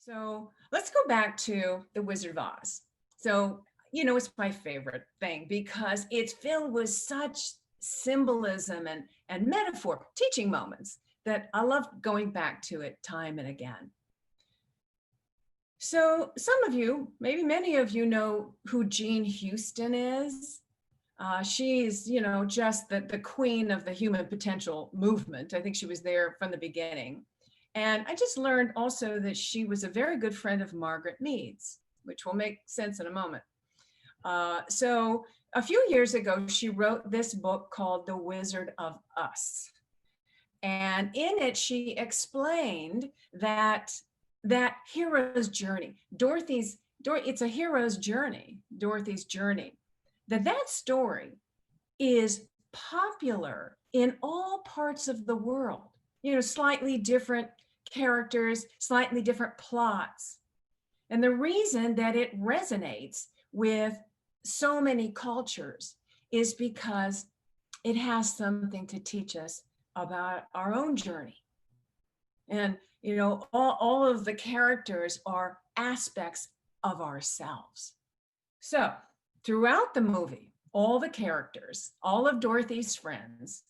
So let's go back to The Wizard of Oz. So, it's my favorite thing because it's filled with such symbolism and metaphor, teaching moments that I love going back to it time and again. So some of you, maybe many of you know who Jean Houston is. She's, just the queen of the human potential movement. I think she was there from the beginning. And I just learned also that she was a very good friend of Margaret Mead's, which will make sense in a moment. So a few years ago, she wrote this book called The Wizard of Us. And in it, she explained that hero's journey, it's a hero's journey, Dorothy's journey, that story is popular in all parts of the world, slightly different characters, slightly different plots. And the reason that it resonates with so many cultures is because it has something to teach us about our own journey. And, all of the characters are aspects of ourselves. So throughout the movie, all the characters, all of Dorothy's friends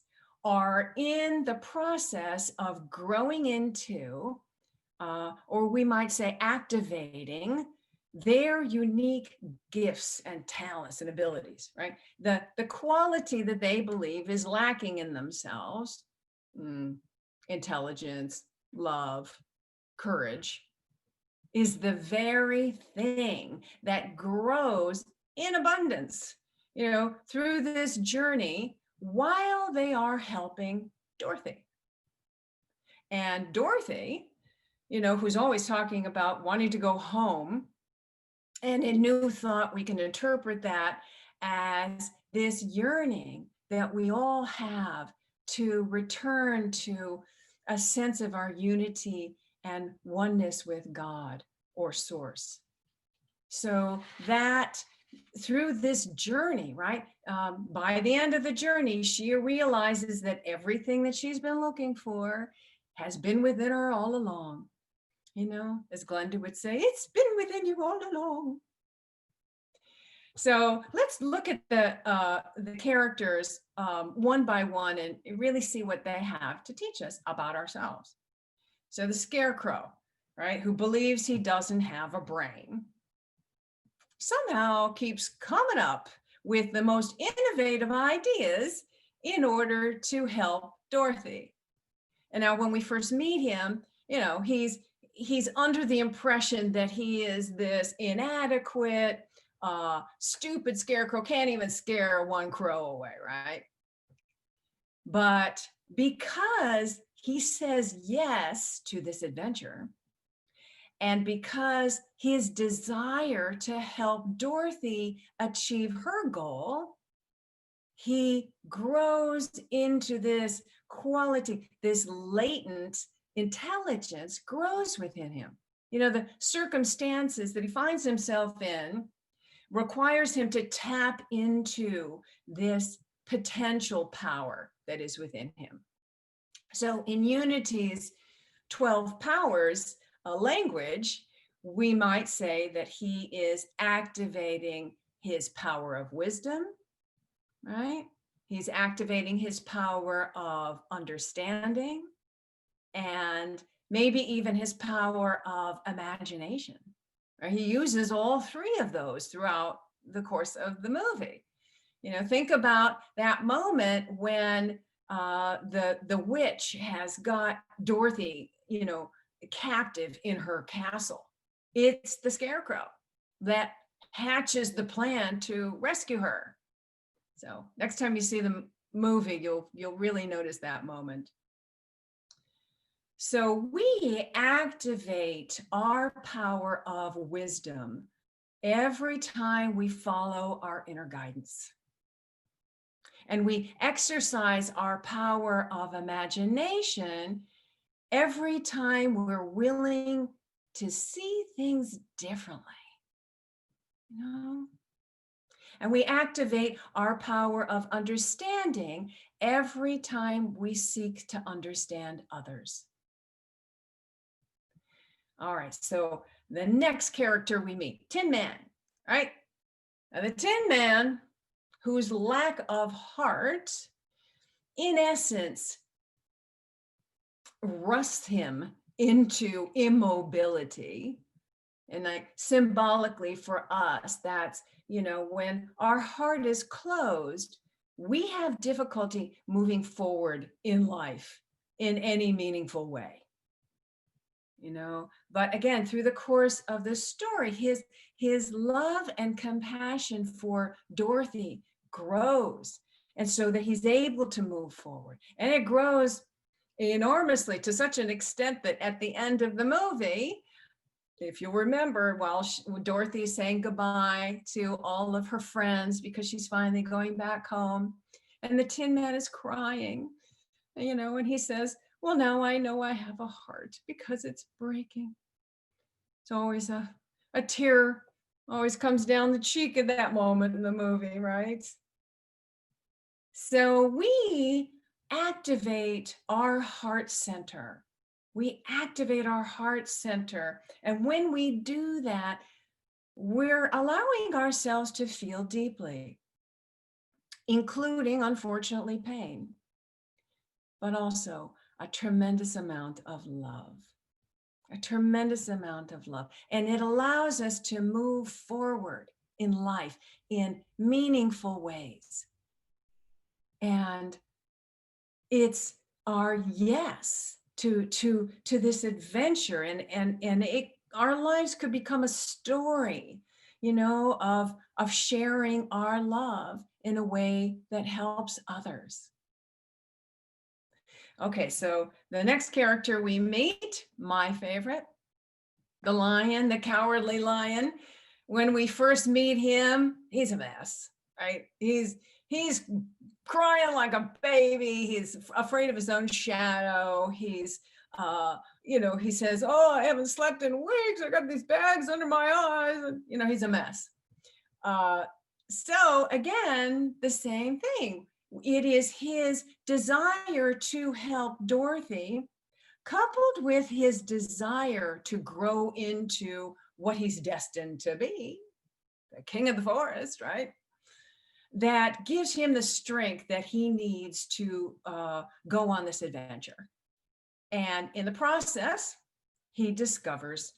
are in the process of growing into, or we might say activating, their unique gifts and talents and abilities, right? The quality that they believe is lacking in themselves, intelligence, love, courage, is the very thing that grows in abundance, through this journey while they are helping Dorothy. And Dorothy, who's always talking about wanting to go home, and in New Thought, we can interpret that as this yearning that we all have to return to a sense of our unity and oneness with God or source. So that through this journey, right, by the end of the journey, she realizes that everything that she's been looking for has been within her all along. As Glenda would say, it's been within you all along. So let's look at the characters one by one and really see what they have to teach us about ourselves. So the Scarecrow, right, who believes he doesn't have a brain, somehow keeps coming up with the most innovative ideas in order to help Dorothy. And now when we first meet him, he's under the impression that he is this inadequate, stupid scarecrow, can't even scare one crow away, right? But because he says yes to this adventure, and because his desire to help Dorothy achieve her goal, he grows into this quality, this latent intelligence grows within him. The circumstances that he finds himself in requires him to tap into this potential power that is within him. So in Unity's 12 powers language, we might say that he is activating his power of wisdom, right? He's activating his power of understanding and maybe even his power of imagination. Right? He uses all three of those throughout the course of the movie. Think about that moment when the witch has got Dorothy, captive in her castle. It's the Scarecrow that hatches the plan to rescue her. So next time you see the movie, you'll really notice that moment. So we activate our power of wisdom every time we follow our inner guidance. And we exercise our power of imagination every time we're willing to see things differently. And we activate our power of understanding every time we seek to understand others. All right, so the next character we meet, Tin Man, right? Now, the Tin Man, whose lack of heart, in essence, rusts him into immobility. And like symbolically for us, that's, when our heart is closed, we have difficulty moving forward in life in any meaningful way. But again, through the course of the story, his love and compassion for Dorothy grows, and so that he's able to move forward, and it grows enormously to such an extent that at the end of the movie, if you remember, while Dorothy's saying goodbye to all of her friends because she's finally going back home, and the Tin Man is crying, and he says, well, now I know I have a heart because it's breaking. It's always a tear always comes down the cheek at that moment in the movie, right? So we activate our heart center. We activate our heart center. And when we do that, we're allowing ourselves to feel deeply, including, unfortunately, pain, but also a tremendous amount of love. A tremendous amount of love. And it allows us to move forward in life in meaningful ways. And it's our yes to this adventure, and our lives could become a story, of sharing our love in a way that helps others. Okay, so the next character we meet, my favorite, the lion, the cowardly lion. When we first meet him, he's a mess, right? He's crying like a baby. He's afraid of his own shadow. He's, he says, oh, I haven't slept in weeks. I got these bags under my eyes. And, he's a mess. So again, the same thing. It is his desire to help Dorothy, coupled with his desire to grow into what he's destined to be, the king of the forest, right? That gives him the strength that he needs to go on this adventure. And in the process, he discovers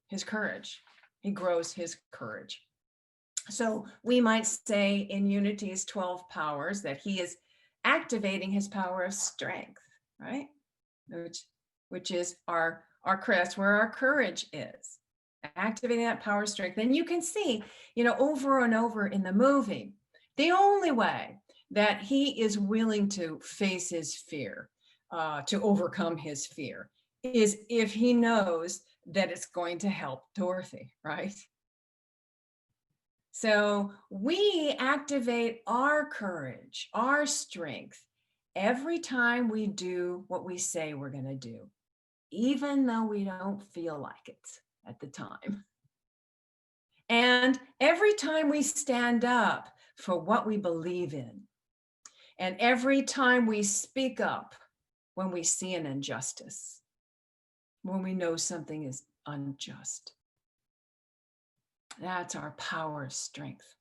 his courage. He grows his courage. So we might say in Unity's 12 powers that he is activating his power of strength, right? Which is our crest, where our courage is, activating that power of strength. And you can see, over and over in the movie, the only way that he is willing to face his fear, to overcome his fear, is if he knows that it's going to help Dorothy, right? So we activate our courage, our strength, every time we do what we say we're going to do, even though we don't feel like it at the time. And every time we stand up for what we believe in, and every time we speak up when we see an injustice, when we know something is unjust. That's our power of strength.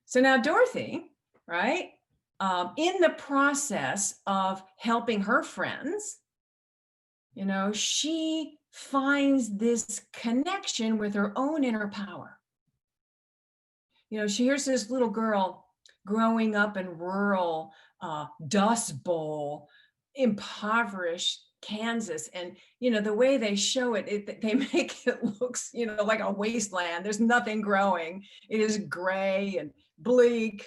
So now Dorothy, right, in the process of helping her friends, she finds this connection with her own inner power. She hears this little girl growing up in rural Dust Bowl, impoverished Kansas, and the way they show it, they make it looks like a wasteland. There's nothing growing. It is gray and bleak,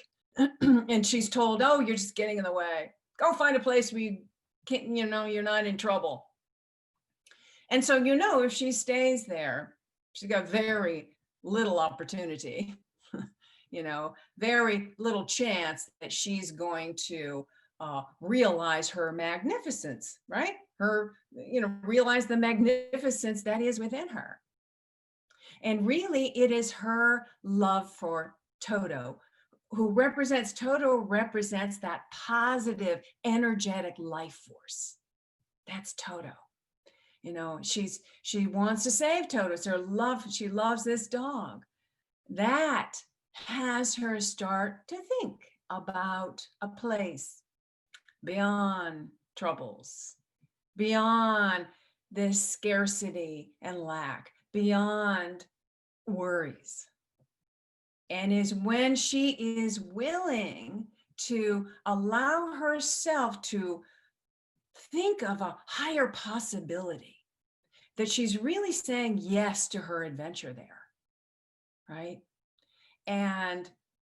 and she's told, oh, you're just getting in the way. Go find a place where you can't, you're not in trouble. And so if she stays there, she's got very little opportunity, very little chance that she's going to realize her magnificence, right? Realize the magnificence that is within her. And really, it is her love for Toto, Toto represents that positive, energetic life force. That's Toto. she wants to save Toto. She loves this dog. That has her start to think about a place beyond troubles, beyond this scarcity and lack, beyond worries. And is when she is willing to allow herself to think of a higher possibility, that she's really saying yes to her adventure there, right? And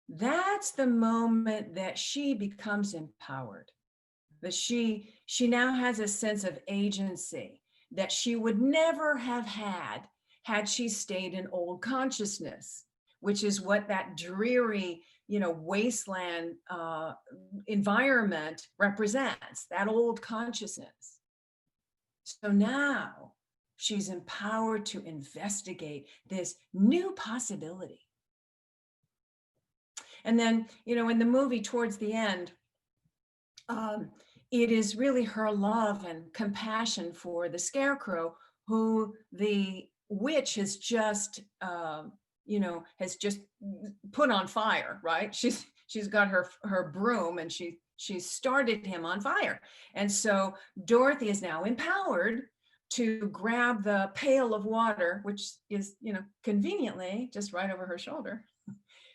that's the moment that she becomes empowered, that she now has a sense of agency that she would never have had she stayed in old consciousness, which is what that dreary, wasteland environment represents, that old consciousness. So now she's empowered to investigate this new possibility. And then, in the movie towards the end, it is really her love and compassion for the scarecrow, who the witch has just, has just put on fire, right? She's got her broom and she started him on fire. And so Dorothy is now empowered to grab the pail of water, which is, conveniently just right over her shoulder.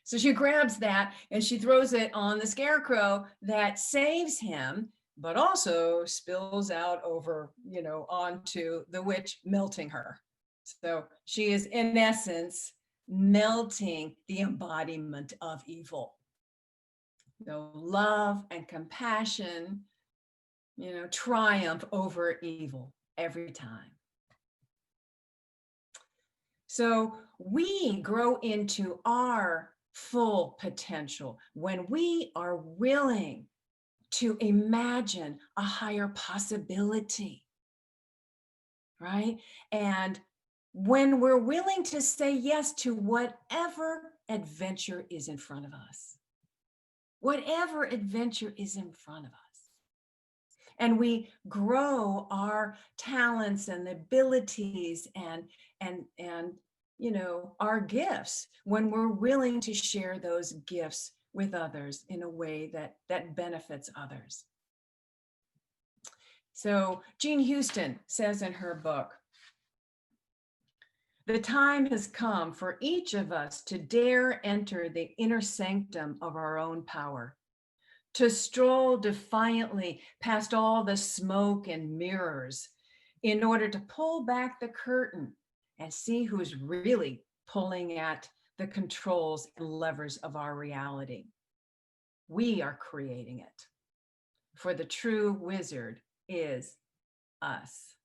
So she grabs that and she throws it on the scarecrow. That saves him, but also spills out over, onto the witch, melting her. So she is, in essence, melting the embodiment of evil. So love and compassion, triumph over evil every time. So we grow into our full potential when we are willing to imagine a higher possibility, right? And when we're willing to say yes to whatever adventure is in front of us, whatever adventure is in front of us. And we grow our talents and abilities and our gifts when we're willing to share those gifts with others in a way that benefits others. So Jean Houston says in her book, the time has come for each of us to dare enter the inner sanctum of our own power, to stroll defiantly past all the smoke and mirrors in order to pull back the curtain and see who's really pulling at the controls and levers of our reality. We are creating it, for the true wizard is us.